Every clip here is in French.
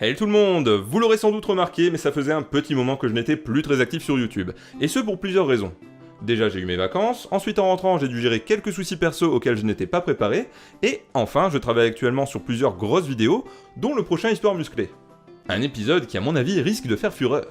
Hey tout le monde, vous l'aurez sans doute remarqué, mais ça faisait un petit moment que je n'étais plus très actif sur YouTube, et ce pour plusieurs raisons. Déjà j'ai eu mes vacances, ensuite en rentrant j'ai dû gérer quelques soucis perso auxquels je n'étais pas préparé, et enfin je travaille actuellement sur plusieurs grosses vidéos, dont le prochain Histoire musclée. Un épisode qui à mon avis risque de faire fureur.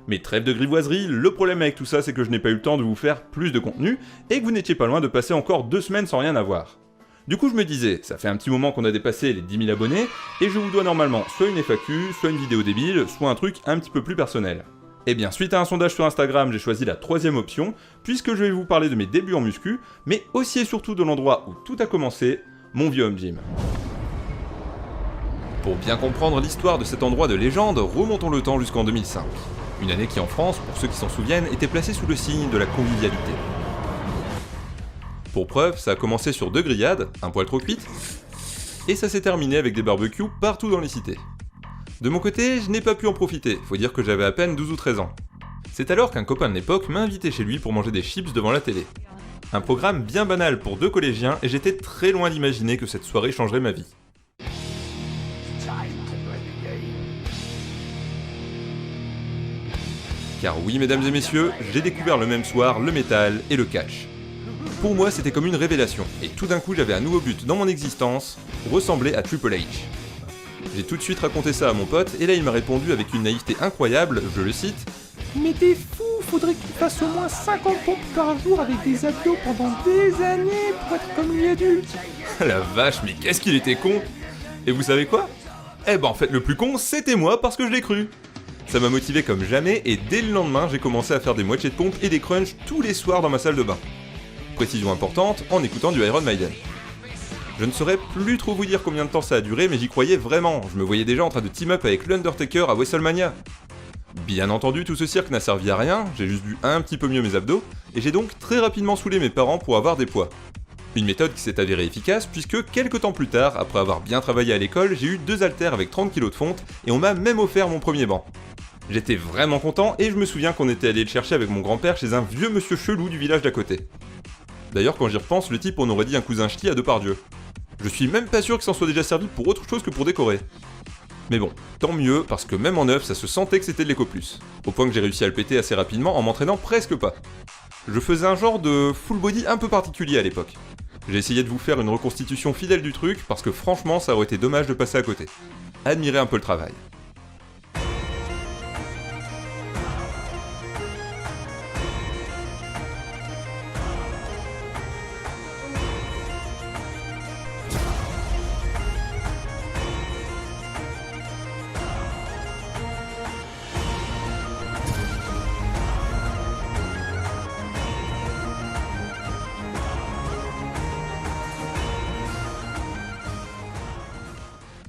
Mais trêve de grivoiserie, le problème avec tout ça c'est que je n'ai pas eu le temps de vous faire plus de contenu, et que vous n'étiez pas loin de passer encore 2 semaines sans rien avoir. Du coup je me disais, ça fait un petit moment qu'on a dépassé les 10 000 abonnés, et je vous dois normalement soit une FAQ, soit une vidéo débile, soit un truc un petit peu plus personnel. Et bien suite à un sondage sur Instagram, j'ai choisi la troisième option, puisque je vais vous parler de mes débuts en muscu, mais aussi et surtout de l'endroit où tout a commencé, mon vieux home gym. Pour bien comprendre l'histoire de cet endroit de légende, remontons le temps jusqu'en 2005. Une année qui en France, pour ceux qui s'en souviennent, était placée sous le signe de la convivialité. Pour preuve, ça a commencé sur 2 grillades, un poil trop cuites, et ça s'est terminé avec des barbecues partout dans les cités. De mon côté, je n'ai pas pu en profiter, faut dire que j'avais à peine 12 ou 13 ans. C'est alors qu'un copain de l'époque m'a invité chez lui pour manger des chips devant la télé. Un programme bien banal pour 2 collégiens, et j'étais très loin d'imaginer que cette soirée changerait ma vie. Car oui, mesdames et messieurs, j'ai découvert le même soir le métal et le catch. Pour moi, c'était comme une révélation, et tout d'un coup j'avais un nouveau but dans mon existence, ressembler à Triple H. J'ai tout de suite raconté ça à mon pote, et là il m'a répondu avec une naïveté incroyable, je le cite, « Mais t'es fou, faudrait qu'il fasse au moins 50 pompes par jour avec des abdos pendant des années pour être comme lui adulte !» La vache, mais qu'est-ce qu'il était con! Et vous savez quoi? Eh ben en fait le plus con, c'était moi parce que je l'ai cru. Ça m'a motivé comme jamais, et dès le lendemain, j'ai commencé à faire des moitiés de pompe et des crunchs tous les soirs dans ma salle de bain. Précision importante, en écoutant du Iron Maiden. Je ne saurais plus trop vous dire combien de temps ça a duré, mais j'y croyais vraiment, je me voyais déjà en train de team up avec l'Undertaker à WrestleMania. Bien entendu, tout ce cirque n'a servi à rien, j'ai juste vu un petit peu mieux mes abdos, et j'ai donc très rapidement saoulé mes parents pour avoir des poids. Une méthode qui s'est avérée efficace, puisque quelques temps plus tard, après avoir bien travaillé à l'école, j'ai eu 2 haltères avec 30 kg de fonte, et on m'a même offert mon premier banc. J'étais vraiment content, et je me souviens qu'on était allé le chercher avec mon grand-père chez un vieux monsieur chelou du village d'à côté. D'ailleurs, quand j'y repense, le type on aurait dit un cousin ch'ti à Depardieu. Je suis même pas sûr qu'il s'en soit déjà servi pour autre chose que pour décorer. Mais bon, tant mieux, parce que même en neuf, ça se sentait que c'était de l'éco-plus. Au point que j'ai réussi à le péter assez rapidement en m'entraînant presque pas. Je faisais un genre de full body un peu particulier à l'époque. J'ai essayé de vous faire une reconstitution fidèle du truc, parce que franchement, ça aurait été dommage de passer à côté. Admirez un peu le travail.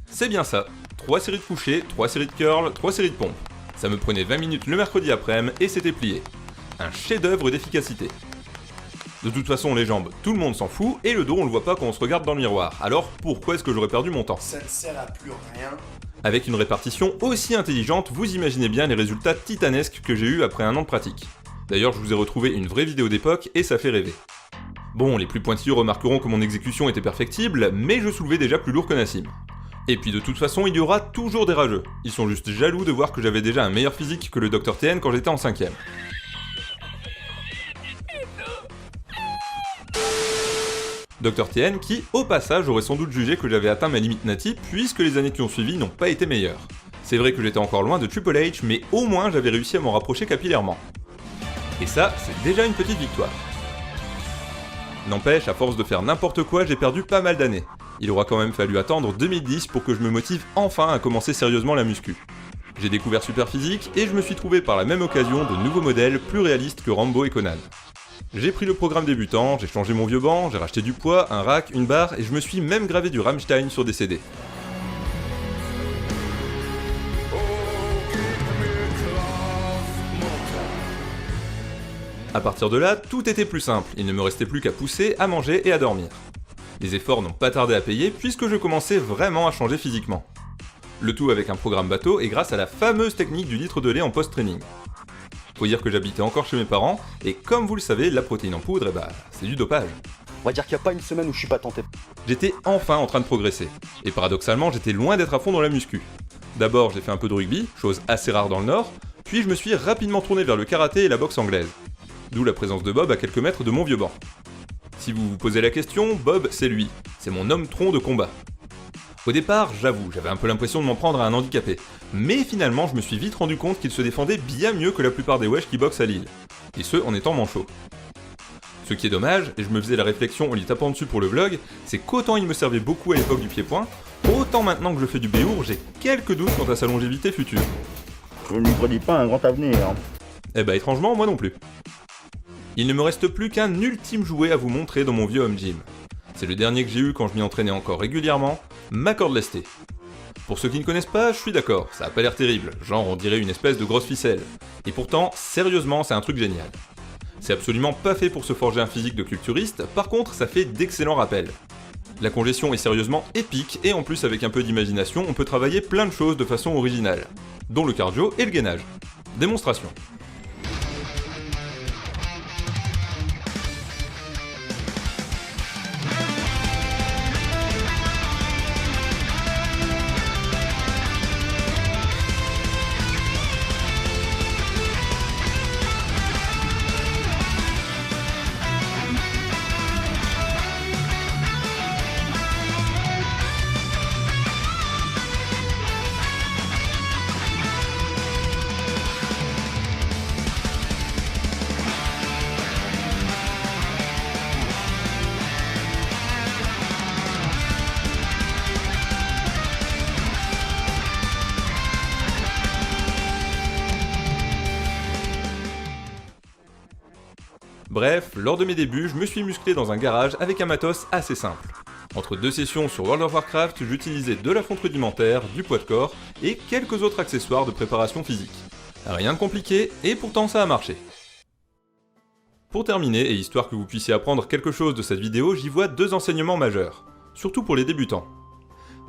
C'est bien ça, 3 séries de couchés, 3 séries de curls, 3 séries de pompes. Ça me prenait 20 minutes le mercredi après-midi et c'était plié. Un chef-d'œuvre d'efficacité. De toute façon, les jambes, tout le monde s'en fout, et le dos, on le voit pas quand on se regarde dans le miroir. Alors pourquoi est-ce que j'aurais perdu mon temps? Ça ne sert à plus rien. Avec une répartition aussi intelligente, vous imaginez bien les résultats titanesques que j'ai eu après un an de pratique. D'ailleurs, je vous ai retrouvé une vraie vidéo d'époque et ça fait rêver. Bon, les plus pointilleux remarqueront que mon exécution était perfectible, mais je soulevais déjà plus lourd que Nassim. Et puis de toute façon, il y aura toujours des rageux. Ils sont juste jaloux de voir que j'avais déjà un meilleur physique que le Dr TN quand j'étais en 5ème. Dr TN qui, au passage, aurait sans doute jugé que j'avais atteint ma limite nati puisque les années qui ont suivi n'ont pas été meilleures. C'est vrai que j'étais encore loin de Triple H, mais au moins j'avais réussi à m'en rapprocher capillairement. Et ça, c'est déjà une petite victoire. N'empêche, à force de faire n'importe quoi, j'ai perdu pas mal d'années. Il aura quand même fallu attendre 2010 pour que je me motive enfin à commencer sérieusement la muscu. J'ai découvert Superphysique et je me suis trouvé par la même occasion de nouveaux modèles plus réalistes que Rambo et Conan. J'ai pris le programme débutant, j'ai changé mon vieux banc, j'ai racheté du poids, un rack, une barre et je me suis même gravé du Rammstein sur des CD. A partir de là, tout était plus simple, il ne me restait plus qu'à pousser, à manger et à dormir. Les efforts n'ont pas tardé à payer puisque je commençais vraiment à changer physiquement. Le tout avec un programme bateau et grâce à la fameuse technique du litre de lait en post-training. Faut dire que j'habitais encore chez mes parents, et comme vous le savez, la protéine en poudre, c'est du dopage. On va dire qu'il n'y a pas une semaine où je suis pas tenté. J'étais enfin en train de progresser, et paradoxalement, j'étais loin d'être à fond dans la muscu. D'abord, j'ai fait un peu de rugby, chose assez rare dans le Nord, puis je me suis rapidement tourné vers le karaté et la boxe anglaise. D'où la présence de Bob à quelques mètres de mon vieux banc. Si vous vous posez la question, Bob, c'est lui. C'est mon homme tronc de combat. Au départ, j'avoue, j'avais un peu l'impression de m'en prendre à un handicapé. Mais finalement, je me suis vite rendu compte qu'il se défendait bien mieux que la plupart des wesh qui boxent à Lille. Et ce, en étant manchot. Ce qui est dommage, et je me faisais la réflexion en lui tapant dessus pour le vlog, c'est qu'autant il me servait beaucoup à l'époque du pied-point, autant maintenant que je fais du béour, j'ai quelques doutes quant à sa longévité future. Je ne lui prédis pas un grand avenir. Eh bah étrangement, moi non plus. Il ne me reste plus qu'un ultime jouet à vous montrer dans mon vieux home gym. C'est le dernier que j'ai eu quand je m'y entraînais encore régulièrement, ma corde lestée. Pour ceux qui ne connaissent pas, je suis d'accord, ça a pas l'air terrible, genre on dirait une espèce de grosse ficelle. Et pourtant, sérieusement, c'est un truc génial. C'est absolument pas fait pour se forger un physique de culturiste, par contre ça fait d'excellents rappels. La congestion est sérieusement épique, et en plus avec un peu d'imagination, on peut travailler plein de choses de façon originale, dont le cardio et le gainage. Démonstration. Bref, lors de mes débuts, je me suis musclé dans un garage avec un matos assez simple. Entre deux sessions sur World of Warcraft, j'utilisais de la fonte rudimentaire, du poids de corps et quelques autres accessoires de préparation physique. Rien de compliqué, et pourtant ça a marché. Pour terminer, et histoire que vous puissiez apprendre quelque chose de cette vidéo, j'y vois deux enseignements majeurs, surtout pour les débutants.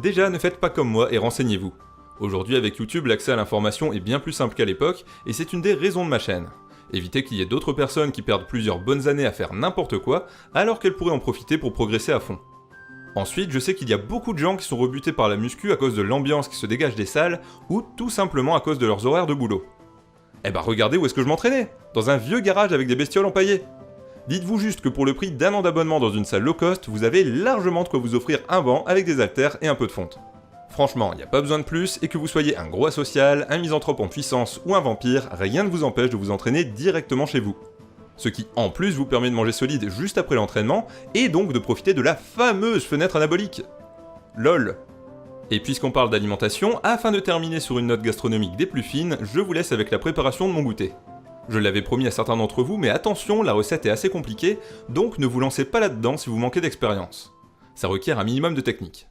Déjà, ne faites pas comme moi et renseignez-vous. Aujourd'hui avec YouTube, l'accès à l'information est bien plus simple qu'à l'époque, et c'est une des raisons de ma chaîne. Évitez qu'il y ait d'autres personnes qui perdent plusieurs bonnes années à faire n'importe quoi, alors qu'elles pourraient en profiter pour progresser à fond. Ensuite, je sais qu'il y a beaucoup de gens qui sont rebutés par la muscu à cause de l'ambiance qui se dégage des salles, ou tout simplement à cause de leurs horaires de boulot. Eh bah regardez où est-ce que je m'entraînais, dans un vieux garage avec des bestioles empaillées. Dites-vous juste que pour le prix d'un an d'abonnement dans une salle low cost, vous avez largement de quoi vous offrir un banc avec des haltères et un peu de fonte. Franchement, il n'y a pas besoin de plus, et que vous soyez un gros asocial, un misanthrope en puissance ou un vampire, rien ne vous empêche de vous entraîner directement chez vous. Ce qui en plus vous permet de manger solide juste après l'entraînement, et donc de profiter de la fameuse fenêtre anabolique. LOL. Et puisqu'on parle d'alimentation, afin de terminer sur une note gastronomique des plus fines, je vous laisse avec la préparation de mon goûter. Je l'avais promis à certains d'entre vous, mais attention, la recette est assez compliquée, donc ne vous lancez pas là-dedans si vous manquez d'expérience. Ça requiert un minimum de technique.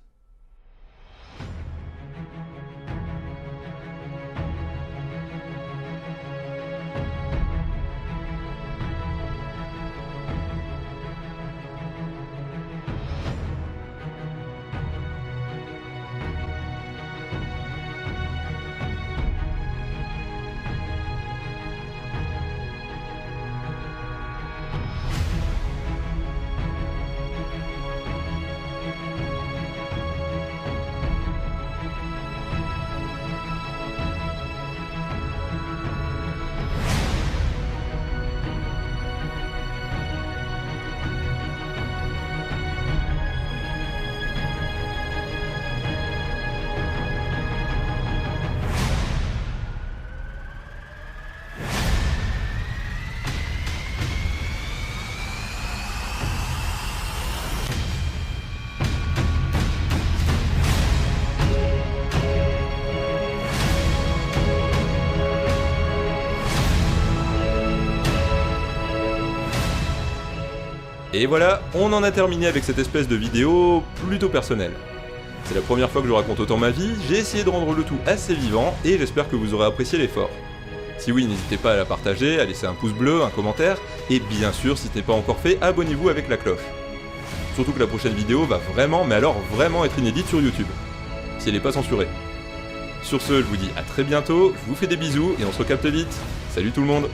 Et voilà, on en a terminé avec cette espèce de vidéo plutôt personnelle. C'est la première fois que je raconte autant ma vie, j'ai essayé de rendre le tout assez vivant, et j'espère que vous aurez apprécié l'effort. Si oui, n'hésitez pas à la partager, à laisser un pouce bleu, un commentaire, et bien sûr, si ce n'est pas encore fait, abonnez-vous avec la cloche. Surtout que la prochaine vidéo va vraiment, mais alors vraiment être inédite sur YouTube. Si elle n'est pas censurée. Sur ce, je vous dis à très bientôt, je vous fais des bisous, et on se recapte vite. Salut tout le monde!